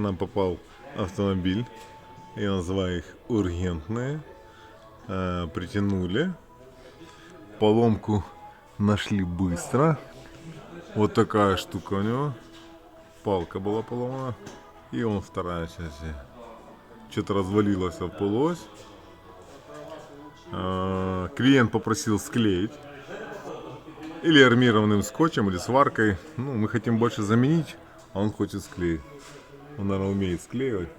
нам попал автомобиль. Я называю их ургентные. Притянули. Поломку нашли быстро. Вот такая штука у него. Палка была поломана. И он вторая часть. Что-то развалилось в полуось. Клиент попросил склеить. Или армированным скотчем, или сваркой. Ну, мы хотим больше заменить, а он хочет склеить. Он, наверное, умеет склеивать.